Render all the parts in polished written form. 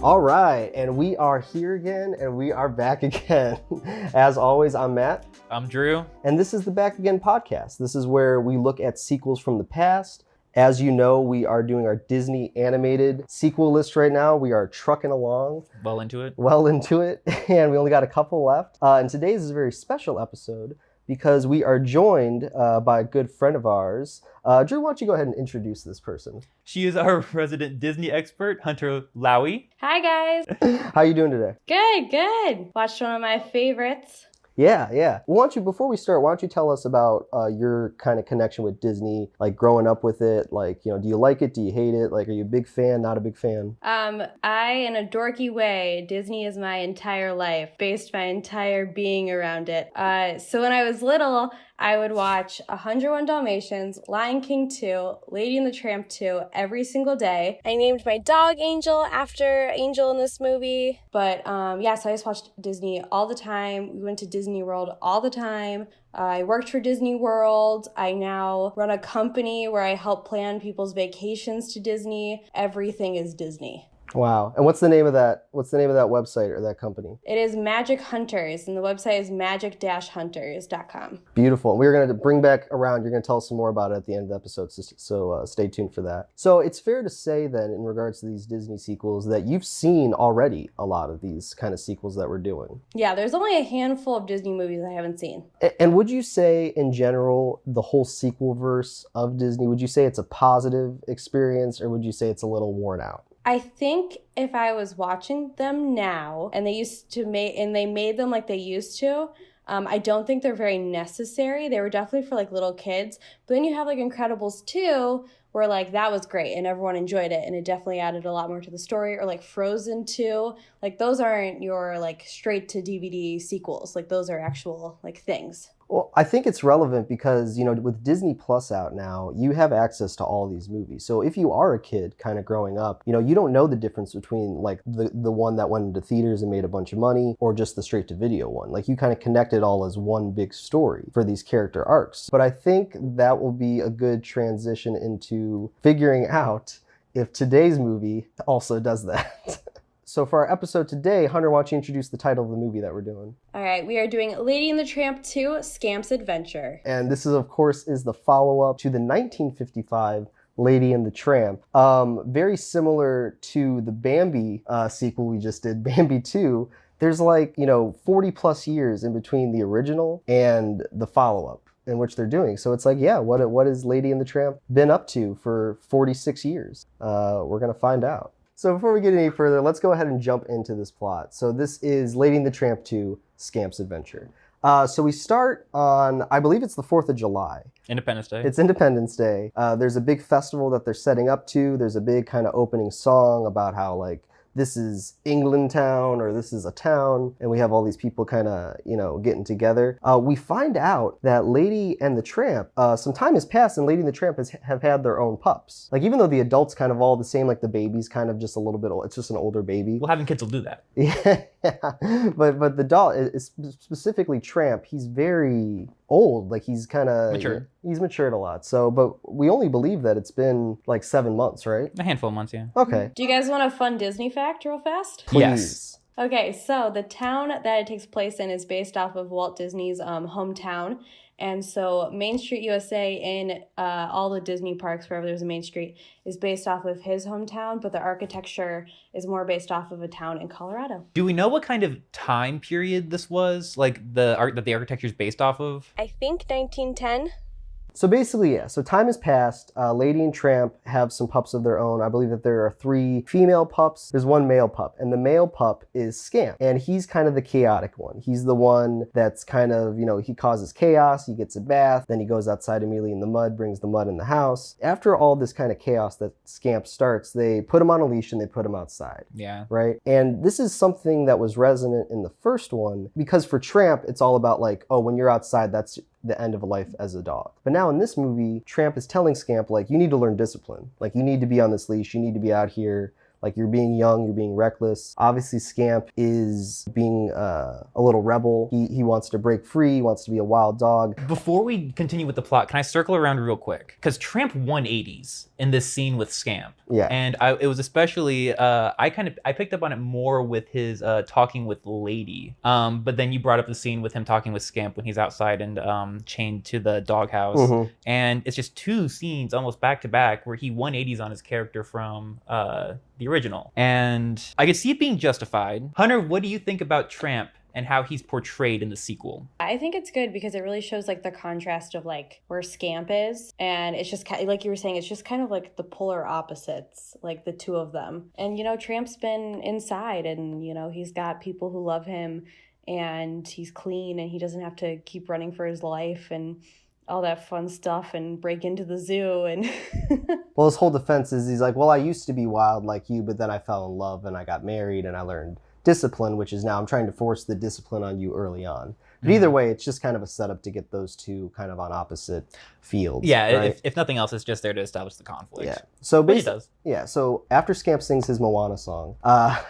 All right, and we are here again, and we are back again. As always, I'm Matt. I'm Drew. And this is the Back Again podcast. This is where we look at sequels from the past. As you know, we are doing our Disney animated sequel list right now. We are trucking along. Well into it, and we only got a couple left. And today's is a very special episode because we are joined by a good friend of ours. Drew, why don't you go ahead and introduce this person? She is our resident Disney expert, Hunter Lowy. Hi, guys. How you doing today? Good. Watched one of my favorites. Yeah. Before we start, why don't you tell us about your kind of connection with Disney, like growing up with it, like, do you like it? Do you hate it? Like, are you a big fan, not a big fan? In a dorky way, Disney is my entire life, based my entire being around it. So when I was little, I would watch 101 Dalmatians, Lion King 2, Lady and the Tramp 2 every single day. I named my dog Angel after Angel in this movie. But so I just watched Disney all the time. We went to Disney World all the time. I worked for Disney World. I now run a company where I help plan people's vacations to Disney. Everything is Disney. Wow. And what's the name of that website or that company? It is Magic Hunters, and the website is magic-hunters.com. Beautiful. We're going to bring back around. You're going to tell us some more about it at the end of the episode, so stay tuned for that. So it's fair to say then, in regards to these Disney sequels, that you've seen already a lot of these kind of sequels that we're doing. Yeah, there's only a handful of Disney movies I haven't seen. And would you say, in general, the whole sequel verse of Disney, would you say it's a positive experience, or would you say it's a little worn out? I think if I was watching them now and they made them like they used to, I don't think they're very necessary. They were definitely for like little kids. But then you have like Incredibles 2, where like that was great and everyone enjoyed it and it definitely added a lot more to the story. Or like Frozen 2, like those aren't your like straight to DVD sequels. Like those are actual like things. Well, I think it's relevant because, with Disney Plus out now, you have access to all these movies. So if you are a kid kind of growing up, you don't know the difference between like the one that went into theaters and made a bunch of money or just the straight to video one. Like you kind of connect it all as one big story for these character arcs. But I think that will be a good transition into figuring out if today's movie also does that. So for our episode today, Hunter, why don't you introduce the title of the movie that we're doing? All right, we are doing Lady and the Tramp 2, Scamp's Adventure. And this is, of course, the follow-up to the 1955 Lady and the Tramp. Very similar to the Bambi sequel we just did, Bambi 2. There's 40 plus years in between the original and the follow-up in which they're doing. So it's what has Lady and the Tramp been up to for 46 years? We're going to find out. So before we get any further, let's go ahead and jump into this plot. So this is Lady and the Tramp 2, Scamp's Adventure. So we start on, I believe it's the 4th of July. Independence Day. It's Independence Day. There's a big festival that they're setting up to. There's a big kind of opening song about how this is England town or this is a town. And we have all these people kind of, getting together. We find out that Lady and the Tramp, some time has passed and Lady and the Tramp have had their own pups. Like even though the adults kind of all the same, like the baby's kind of just a little bit old. It's just an older baby. Well, having kids will do that. Yeah. But the doll, specifically Tramp, he's very old. Like he's kind of Mature. He's matured a lot. So, but we only believe that it's been like 7 months, right? A handful of months, yeah. Okay. Do you guys want a fun Disney fact real fast? Please. Yes. Okay, so the town that it takes place in is based off of Walt Disney's hometown. And so Main Street USA in all the Disney parks, wherever there's a Main Street, is based off of his hometown, but the architecture is more based off of a town in Colorado. Do we know what kind of time period this was? Like the art that the architecture is based off of? I think 1910. So basically, yeah. So time has passed. Lady and Tramp have some pups of their own. I believe that there are 3 female pups. There's 1 male pup. And the male pup is Scamp. And he's kind of the chaotic one. He's the one that's kind of, he causes chaos. He gets a bath. Then he goes outside immediately in the mud, brings the mud in the house. After all this kind of chaos that Scamp starts, they put him on a leash and they put him outside. Yeah. Right? And this is something that was resonant in the first one. Because for Tramp, it's all about when you're outside, that's the end of a life as a dog. But now in this movie, Tramp is telling Scamp, you need to learn discipline. You need to be on this leash. You need to be out here Like, you're being young, you're being reckless. Obviously, Scamp is being a little rebel. He wants to break free, he wants to be a wild dog. Before we continue with the plot, can I circle around real quick? Because Tramp 180s in this scene with Scamp. Yeah. And it was especially, I picked up on it more with his talking with Lady. But then you brought up the scene with him talking with Scamp when he's outside and chained to the doghouse. Mm-hmm. And it's just two scenes almost back to back where he 180s on his character from the original. And I could see it being justified. Hunter, what do you think about Tramp and how he's portrayed in the sequel? I think it's good because it really shows like the contrast of like where Scamp is, and it's just kind of, like you were saying, it's just kind of like the polar opposites, like the two of them. And you know, Tramp's been inside, and you know, he's got people who love him, and he's clean, and he doesn't have to keep running for his life and all that fun stuff and break into the zoo and Well, his whole defense is he's like, well, I used to be wild like you, but then I fell in love and I got married and I learned discipline, which is now I'm trying to force the discipline on you early on. But either way, it's just kind of a setup to get those two kind of on opposite fields. Yeah, right? if nothing else, it's just there to establish the conflict. Yeah. So But he does. Yeah. So after Scamp sings his Moana song,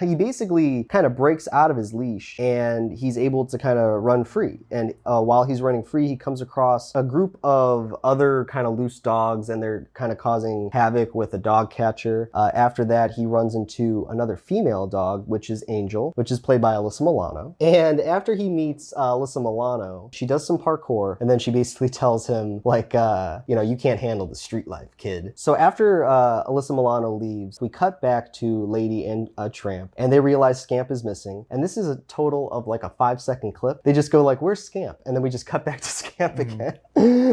he basically kind of breaks out of his leash and he's able to kind of run free. And while he's running free, he comes across a group of other kind of loose dogs, and they're kind of causing havoc with a dog catcher. After that, he runs into another female dog, which is Angel, which is played by Alyssa Milano. And after he meets Alyssa Milano, she does some parkour, and then she basically tells him, like, you can't handle the street life, kid. So after Alyssa Milano leaves, we cut back to Lady and Tramp, and they realize Scamp is missing. And this is a total of like a 5-second clip. They just go like, where's Scamp? And then we just cut back to Scamp again,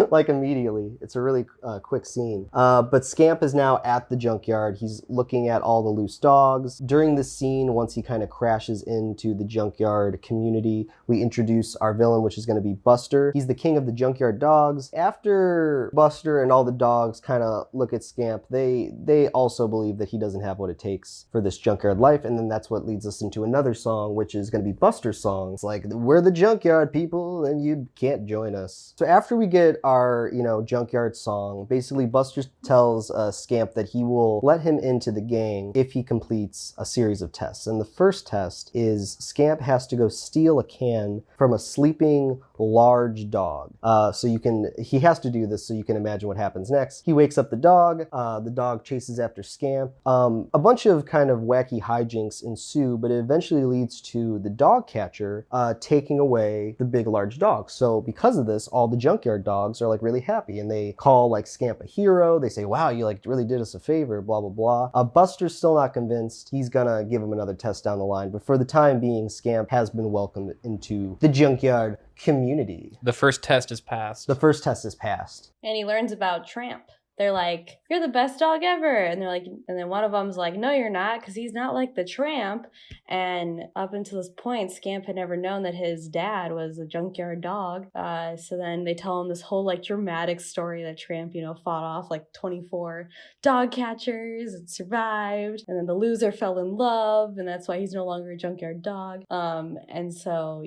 like immediately. It's a really quick scene. But Scamp is now at the junkyard. He's looking at all the loose dogs. During this scene, once he kind of crashes into the junkyard community, we introduce our villain, which is going to be Buster. He's the king of the junkyard dogs. After Buster and all the dogs kind of look at Scamp, they also believe that he doesn't have what it takes for this junkyard life. And then that's what leads us into another song, which is going to be Buster's song. It's like, we're the junkyard people and you can't join us. So after we get our, junkyard song, basically Buster tells Scamp that he will let him into the gang if he completes a series of tests. And the first test is Scamp has to go steal a can from a sleeping large dog. He has to do this so you can imagine what happens next. He wakes up the dog chases after Scamp. A bunch of kind of wacky hijinks ensue, but it eventually leads to the dog catcher taking away the big large dog. So because of this, all the junkyard dogs are like really happy, and they call like Scamp a hero. They say, wow, you like really did us a favor, blah, blah, blah. Buster's still not convinced. He's gonna give him another test down the line, but for the time being, Scamp has been welcomed into the junkyard community. The first test is passed. The first test is passed. and he learns about Tramp. They're like, you're the best dog ever. And they're like, and then one of them's like, no, you're not, because he's not like the Tramp. And up until this point, Scamp had never known that his dad was a junkyard dog. So then they tell him this whole like dramatic story that Tramp, fought off like 24 dog catchers and survived. And then the loser fell in love, and that's why he's no longer a junkyard dog. And so,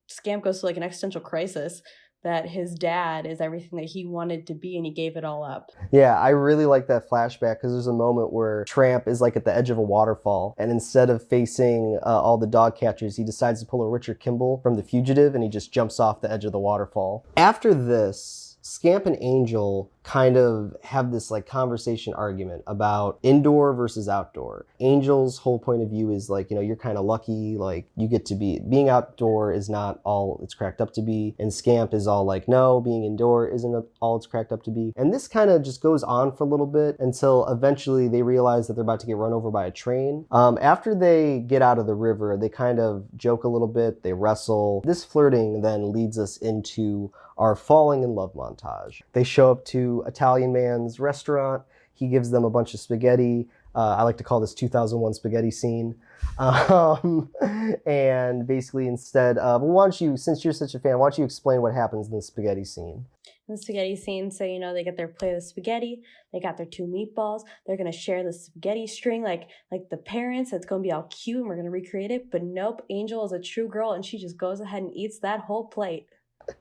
Scamp goes through like an existential crisis that his dad is everything that he wanted to be, and he gave it all up. Yeah, I really like that flashback because there's a moment where Tramp is like at the edge of a waterfall, and instead of facing all the dog catchers, he decides to pull a Richard Kimball from The Fugitive, and he just jumps off the edge of the waterfall. After this, Scamp and Angel kind of have this like conversation argument about indoor versus outdoor. Angel's whole point of view is like, you're kind of lucky, like you get to being outdoor is not all it's cracked up to be. And Scamp is all like, no, being indoor isn't all it's cracked up to be. And this kind of just goes on for a little bit until eventually they realize that they're about to get run over by a train. After they get out of the river, they kind of joke a little bit, they wrestle. This flirting then leads us into our falling in love montage. They show up to Italian man's restaurant. He gives them a bunch of spaghetti. I like to call this 2001 spaghetti scene. And basically instead of, why don't you, since you're such a fan, why don't you explain what happens in the spaghetti scene? In the spaghetti scene, so they get their plate of spaghetti, they got their 2 meatballs, they're gonna share the spaghetti string like the parents. It's gonna be all cute and we're gonna recreate it. But nope, Angel is a true girl and she just goes ahead and eats that whole plate.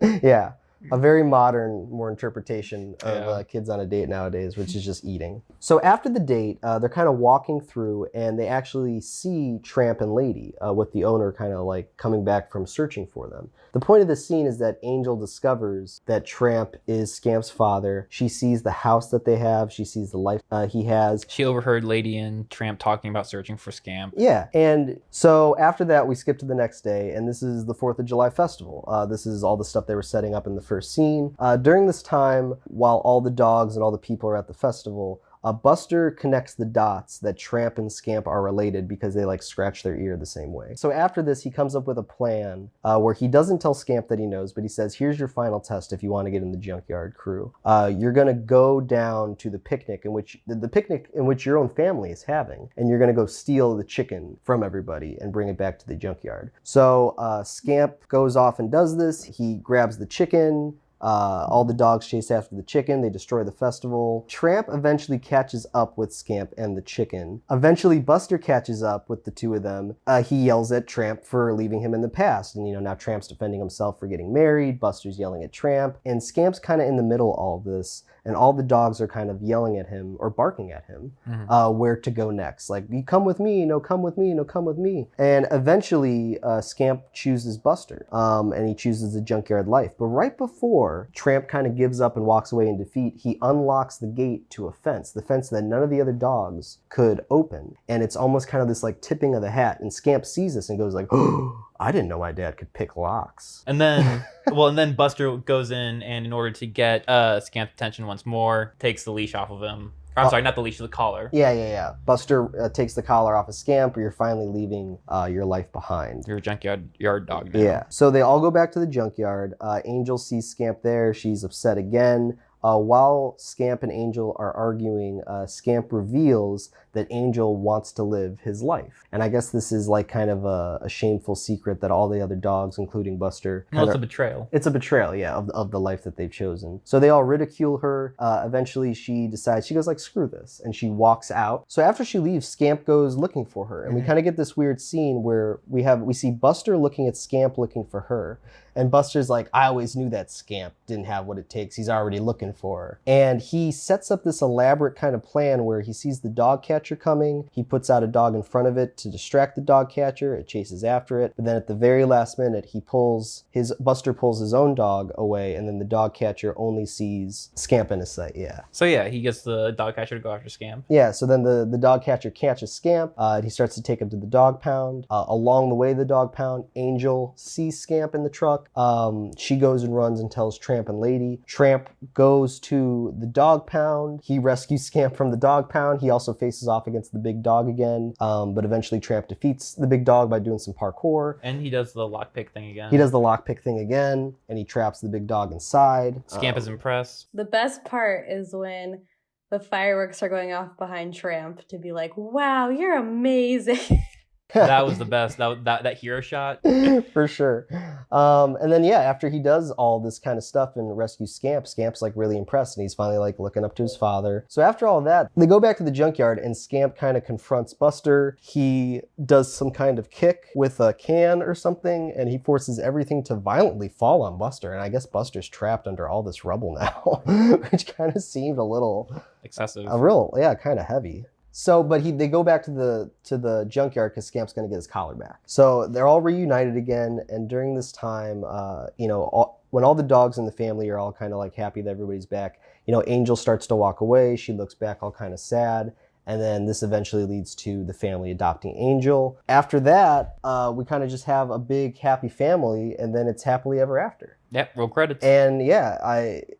Yeah. a very modern, more interpretation of Yeah. kids on a date nowadays, which is just eating. So after the date, they're kind of walking through, and they actually see Tramp and Lady, with the owner kind of like coming back from searching for them. The point of the scene is that Angel discovers that Tramp is Scamp's father. She sees the house that they have. She sees the life he has. She overheard Lady and Tramp talking about searching for Scamp. Yeah, and so after that, we skip to the next day, and this is the 4th of July festival. This is all the stuff they were setting up in the first scene. During this time, while all the dogs and all the people are at the festival, Buster connects the dots that Tramp and Scamp are related because they like scratch their ear the same way. So after this, he comes up with a plan where he doesn't tell Scamp that he knows, but he says, here's your final test if you want to get in the junkyard crew. You're going to go down to the picnic in which your own family is having, and you're going to go steal the chicken from everybody and bring it back to the junkyard. So Scamp goes off and does this. He grabs the chicken. All the dogs chase after the chicken. They destroy the festival. Tramp eventually catches up with Scamp and the chicken. Eventually, Buster catches up with the two of them. He yells at Tramp for leaving him in the past. And, now Tramp's defending himself for getting married. Buster's yelling at Tramp. And Scamp's kind of in the middle of all of this. And all the dogs are kind of yelling at him or barking at him where to go next. Like, you come with me, no, come with me, no, come with me. And eventually, Scamp chooses Buster. And he chooses the junkyard life. But right before Tramp kind of gives up and walks away in defeat, he unlocks the gate to a fence, the fence that none of the other dogs could open. And it's almost kind of this like tipping of the hat. And Scamp sees this and goes like, oh, I didn't know my dad could pick locks. And then, and then Buster goes in, and in order to get Scamp's attention once more, takes the leash off of him. Or, I'm sorry, not the leash, the collar. Yeah. Buster takes the collar off of Scamp, or you're finally leaving your life behind. You're a junkyard dog now. Yeah. So they all go back to the junkyard. Angel sees Scamp there. She's upset again. While Scamp and Angel are arguing, Scamp reveals that Angel wants to live his life. And I guess this is like kind of a shameful secret that all the other dogs, including Buster... Well, it's a betrayal. It's a betrayal, yeah, of the life that they've chosen. So they all ridicule her. Eventually she decides, she goes like, screw this. And she walks out. So after she leaves, Scamp goes looking for her. And we kind of get this weird scene where we see Buster looking at Scamp looking for her. And Buster's like, I always knew that Scamp didn't have what it takes. He's already looking for her. And he sets up this elaborate kind of plan where he sees the dog catcher coming. He puts out a dog in front of it to distract the dog catcher. It chases after it. But then at the very last minute, Buster pulls his own dog away, and then the dog catcher only sees Scamp in his sight. Yeah. So yeah, he gets the dog catcher to go after Scamp. Yeah, so then the dog catcher catches Scamp. He starts to take him to the dog pound. Along the way, the dog pound, Angel sees Scamp in the truck. She goes and runs and tells Tramp and Lady. Tramp goes to the dog pound. He rescues Scamp from the dog pound. He also faces off against the big dog again. But eventually Tramp defeats the big dog by doing some parkour. And he does the lockpick thing again. He does the lockpick thing again, and he traps the big dog inside. Scamp is impressed. The best part is when the fireworks are going off behind Tramp to be like, wow, you're amazing. That was the best. That hero shot. For sure. And then, yeah, after he does all this kind of stuff and rescues Scamp, Scamp's like really impressed, and he's finally like looking up to his father. So after all that, they go back to the junkyard, and Scamp kind of confronts Buster. He does some kind of kick with a can or something, and he forces everything to violently fall on Buster. And I guess Buster's trapped under all this rubble now, which kind of seemed a little excessive. Kind of heavy. So, but they go back to the junkyard because Scamp's going to get his collar back. So they're all reunited again, and during this time, when all the dogs in the family are all kind of like happy that everybody's back, Angel starts to walk away. She looks back all kind of sad. And then this eventually leads to the family adopting Angel. After that, we kind of just have a big happy family, and then it's happily ever after. Yep, roll credits. And yeah,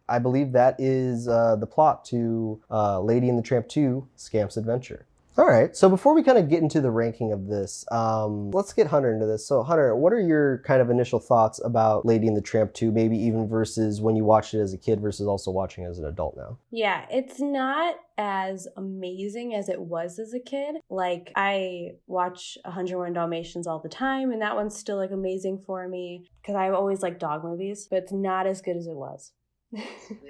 I believe that is the plot to Lady and the Tramp 2, Scamp's Adventure. All right, so before we kind of get into the ranking of this, let's get Hunter into this. So Hunter, what are your kind of initial thoughts about Lady and the Tramp 2, maybe even versus when you watched it as a kid versus also watching it as an adult now? Yeah, it's not as amazing as it was as a kid. Like, I watch 101 Dalmatians all the time, and that one's still like amazing for me because I always like dog movies, but it's not as good as it was.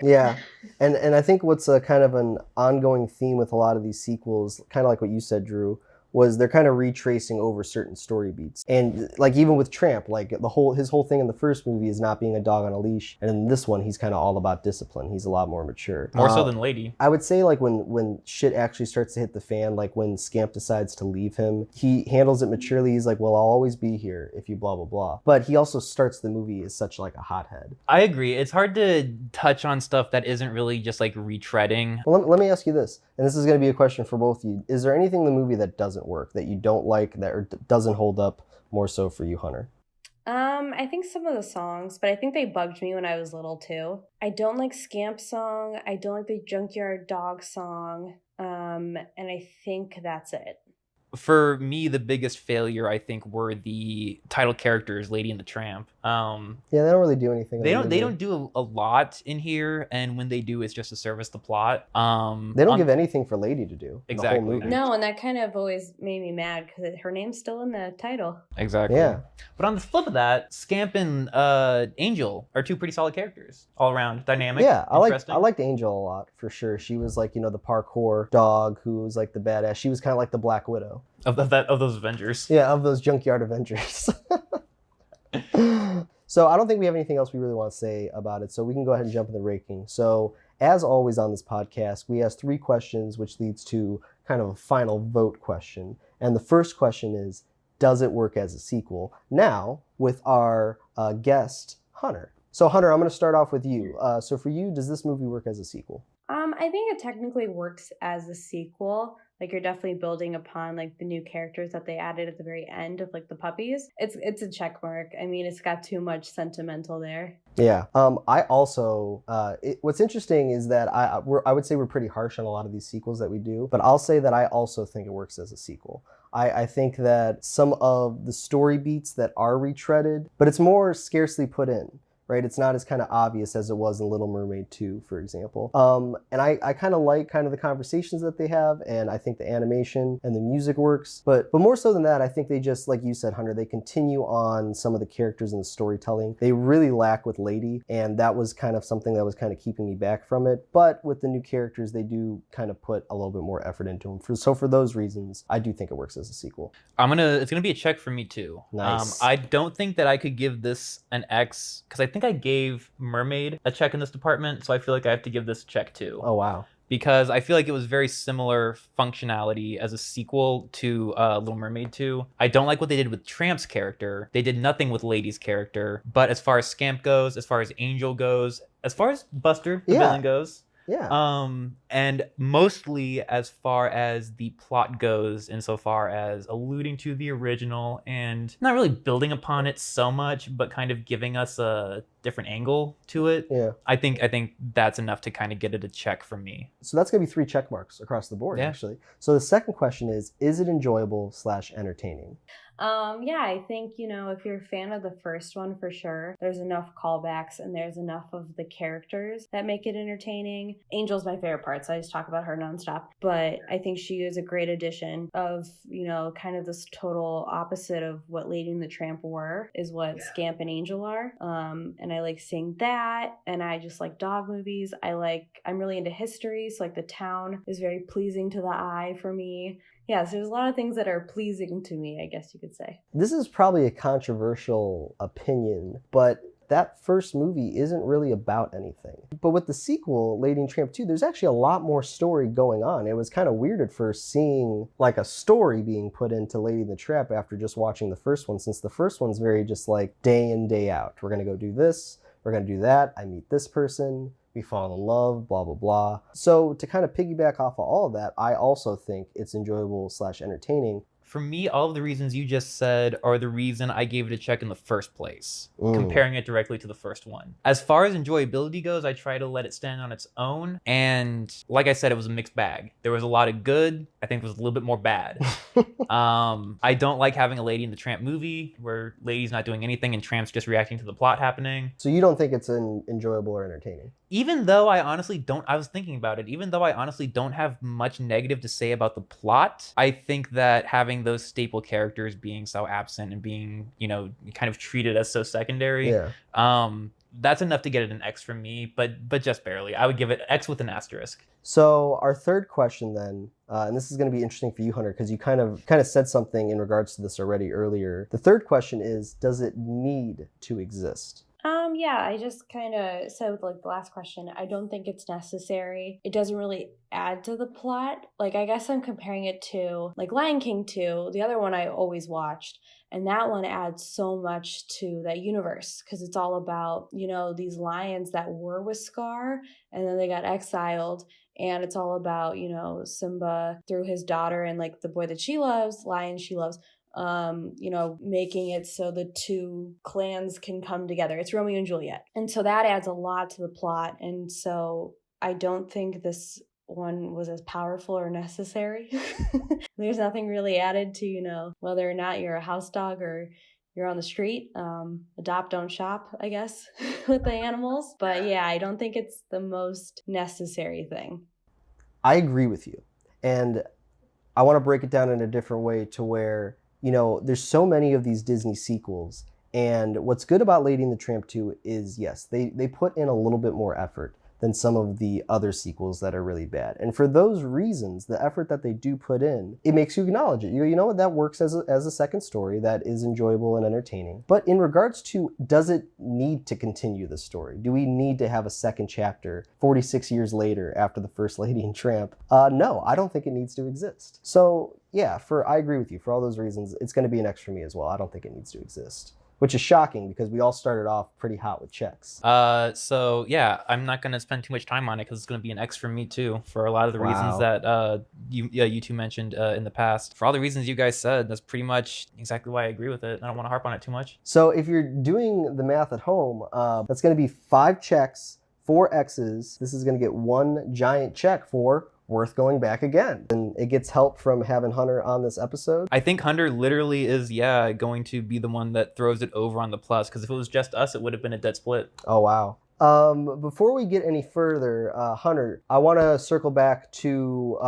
Yeah, and I think what's a kind of an ongoing theme with a lot of these sequels, kind of like what you said, Drew, was they're kind of retracing over certain story beats. And like even with Tramp, like his whole thing in the first movie is not being a dog on a leash, and in this one he's kind of all about discipline. He's a lot more mature. More so than Lady. I would say like when shit actually starts to hit the fan, like when Scamp decides to leave him, he handles it maturely. He's like, well, I'll always be here if you blah blah blah. But he also starts the movie as such like a hothead. I agree. It's hard to touch on stuff that isn't really just like retreading. Well, let me ask you this, and this is going to be a question for both of you. Is there anything in the movie that doesn't work, that you don't like, that or doesn't hold up more so for you, Hunter? I think some of the songs, but I think they bugged me when I was little too. I don't like Scamp's song. I don't like the Junkyard Dog song. And I think that's it. For me, the biggest failure, I think, were the title characters, Lady and the Tramp. Yeah, they don't really do anything. They don't do a lot in here, and when they do, it's just to service the plot. They don't give anything for Lady to do. Exactly. The whole movie. No, and that kind of always made me mad because her name's still in the title. Exactly. Yeah. But on the flip of that, Scamp and Angel are two pretty solid characters, all around, dynamic. Yeah, I interesting. liked Angel a lot for sure. She was like, you know, the parkour dog who was like the badass. She was kind of like the Black Widow of those Avengers. Yeah, of those Junkyard Avengers. So I don't think we have anything else we really want to say about it. So we can go ahead and jump in the ranking. So as always on this podcast, we ask 3 questions, which leads to kind of a final vote question. And the first question is, does it work as a sequel? Now, with our guest, Hunter. So Hunter, I'm going to start off with you. So for you, does this movie work as a sequel? I think it technically works as a sequel. Like you're definitely building upon like the new characters that they added at the very end of like the puppies. It's a check mark. I mean, it's got too much sentimental there. Yeah. I also, what's interesting is that I would say we're pretty harsh on a lot of these sequels that we do, but I'll say that I also think it works as a sequel. I think that some of the story beats that are retreaded, but it's more scarcely put in. Right, it's not as kind of obvious as it was in Little Mermaid 2, for example. And I kind of like kind of the conversations that they have, and I think the animation and the music works. But more so than that, I think they just, like you said, Hunter, they continue on some of the characters and the storytelling. They really lack with Lady, and that was kind of something that was kind of keeping me back from it. But with the new characters, they do kind of put a little bit more effort into them. So for those reasons, I do think it works as a sequel. It's gonna be a check for me too. Nice. I don't think that I could give this an X because I think I gave Mermaid a check in this department, so I feel like I have to give this a check too. Oh wow. Because I feel like it was very similar functionality as a sequel to Little Mermaid 2. I don't like what they did with Tramp's character. They did nothing with Lady's character. But as far as Scamp goes, as far as Angel goes, as far as Buster, the villain, goes, yeah. And mostly as far as the plot goes, insofar as alluding to the original and not really building upon it so much, but kind of giving us a different angle to it. Yeah. I think that's enough to kind of get it a check from me. So that's gonna be 3 check marks across the board, actually. So the second question is it enjoyable / entertaining? Yeah, I think, if you're a fan of the first one, for sure, there's enough callbacks and there's enough of the characters that make it entertaining. Angel's my favorite part, so I just talk about her nonstop. But I think she is a great addition of, kind of this total opposite of what Lady and the Tramp were, is what Scamp and Angel are. And I like seeing that, and I just like dog movies. I'm really into history, so like the town is very pleasing to the eye for me. Yeah, so there's a lot of things that are pleasing to me, I guess you could say. This is probably a controversial opinion, but that first movie isn't really about anything. But with the sequel, Lady and Tramp 2, there's actually a lot more story going on. It was kind of weird at first seeing like a story being put into Lady and the Tramp after just watching the first one, since the first one's very just like day in, day out. We're gonna go do this, we're gonna do that, I meet this person, we fall in love, blah, blah, blah. So to kind of piggyback off of all of that, I also think it's enjoyable / entertaining. For me, all of the reasons you just said are the reason I gave it a check in the first place, comparing it directly to the first one. As far as enjoyability goes, I try to let it stand on its own. And like I said, it was a mixed bag. There was a lot of good. I think there was a little bit more bad. I don't like having a Lady and the Tramp movie where Lady's not doing anything and Tramp's just reacting to the plot happening. So you don't think it's enjoyable or entertaining? Even though I honestly don't, I was thinking about it, even though I honestly don't have much negative to say about the plot, I think that having those staple characters being so absent and being, kind of treated as so secondary, that's enough to get it an X from me, but just barely. I would give it X with an asterisk. So our third question then, and this is going to be interesting for you, Hunter, because you kind of said something in regards to this already earlier. The third question is, does it need to exist? Yeah, I just kind of said with like the last question, I don't think it's necessary. It doesn't really add to the plot. Like, I guess I'm comparing it to like Lion King 2, the other one I always watched. And that one adds so much to that universe because it's all about, you know, these lions that were with Scar and then they got exiled. And it's all about, you know, Simba through his daughter and like the boy that she loves, lion she loves, you know, making it so the two clans can come together. It's Romeo and Juliet. And so that adds a lot to the plot. And so I don't think this one was as powerful or necessary. There's nothing really added to, you know, whether or not you're a house dog or you're on the street. Adopt, don't shop, I guess, with the animals. But yeah, I don't think it's the most necessary thing. I agree with you. And I want to break it down in a different way to where, you know, there's so many of these Disney sequels. And what's good about Lady and the Tramp 2 is, yes, they put in a little bit more effort than some of the other sequels that are really bad. And for those reasons, the effort that they do put in, it makes you acknowledge it. You know what, that works as a second story that is enjoyable and entertaining. But in regards to, does it need to continue the story? Do we need to have a second chapter 46 years later after the first Lady and Tramp? No, I don't think it needs to exist. So yeah, I agree with you. For all those reasons, it's going to be an X for me as well. I don't think it needs to exist. Which is shocking because we all started off pretty hot with checks. So yeah, I'm not going to spend too much time on it because it's going to be an X for me too, for a lot of the reasons that you two mentioned in the past. For all the reasons you guys said, that's pretty much exactly why I agree with it. I don't want to harp on it too much. So if you're doing the math at home, that's going to be 5 checks, 4 X's. This is going to get 1 giant check for worth going back again. And it gets help from having Hunter on this episode. I think Hunter literally is, going to be the one that throws it over on the plus, because if it was just us, it would have been a dead split. Oh, wow. Before we get any further, Hunter, I want to circle back to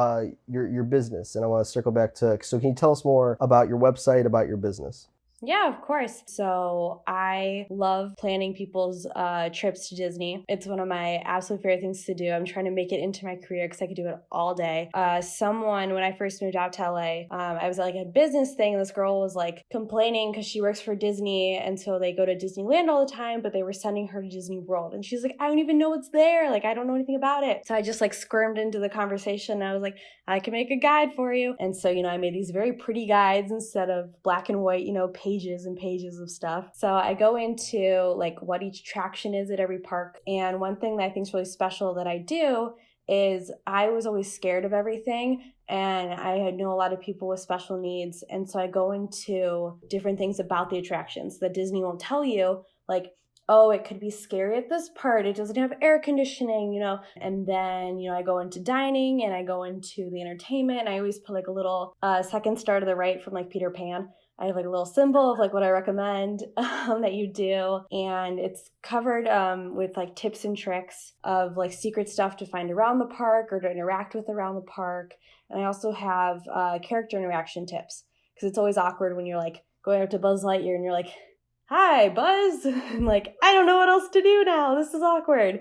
your business, and I want to circle back to, so can you tell us more about your website, about your business? Yeah, of course. So I love planning people's trips to Disney. It's one of my absolute favorite things to do. I'm trying to make it into my career because I could do it all day. When I first moved out to LA, I was at like a business thing, and this girl was like complaining because she works for Disney, and so they go to Disneyland all the time, but they were sending her to Disney World. And she's like, I don't even know what's there. Like, I don't know anything about it. So I just like squirmed into the conversation, and I was like, I can make a guide for you. And so, I made these very pretty guides instead of black and white, pages and pages of stuff. So I go into like what each attraction is at every park. And one thing that I think is really special that I do is I was always scared of everything, and I know a lot of people with special needs. And so I go into different things about the attractions that Disney won't tell you, like, oh, it could be scary at this part. It doesn't have air conditioning, And then, I go into dining and I go into the entertainment. And I always put like a little second star to the right from like Peter Pan. I have like a little symbol of like what I recommend that you do. And it's covered with like tips and tricks of like secret stuff to find around the park or to interact with around the park. And I also have character interaction tips, because it's always awkward when you're like going up to Buzz Lightyear and you're like, hi, Buzz. I'm like, I don't know what else to do now. This is awkward.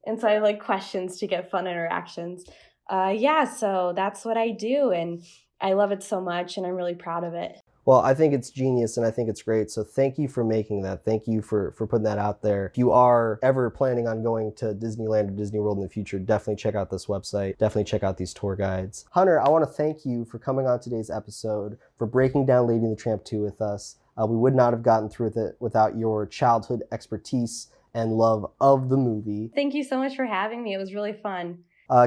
And so I have like questions to get fun interactions. So that's what I do. And I love it so much, and I'm really proud of it. Well, I think it's genius and I think it's great. So thank you for making that. Thank you for putting that out there. If you are ever planning on going to Disneyland or Disney World in the future, definitely check out this website. Definitely check out these tour guides. Hunter, I want to thank you for coming on today's episode, for breaking down Lady and the Tramp 2 with us. We would not have gotten through with it without your childhood expertise and love of the movie. Thank you so much for having me. It was really fun.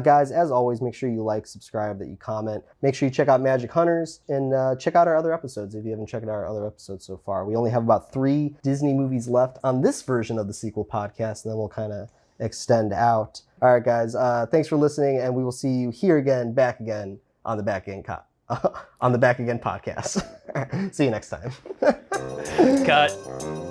Guys, as always, make sure you like, subscribe, that you comment. Make sure you check out Magic Hunters, and check out our other episodes if you haven't checked out our other episodes so far. We only have about 3 Disney movies left on this version of the sequel podcast, and then we'll kind of extend out. All right, guys, thanks for listening, and we will see you here again, back again, on the Back Again on the Back Again podcast. See you next time. Cut.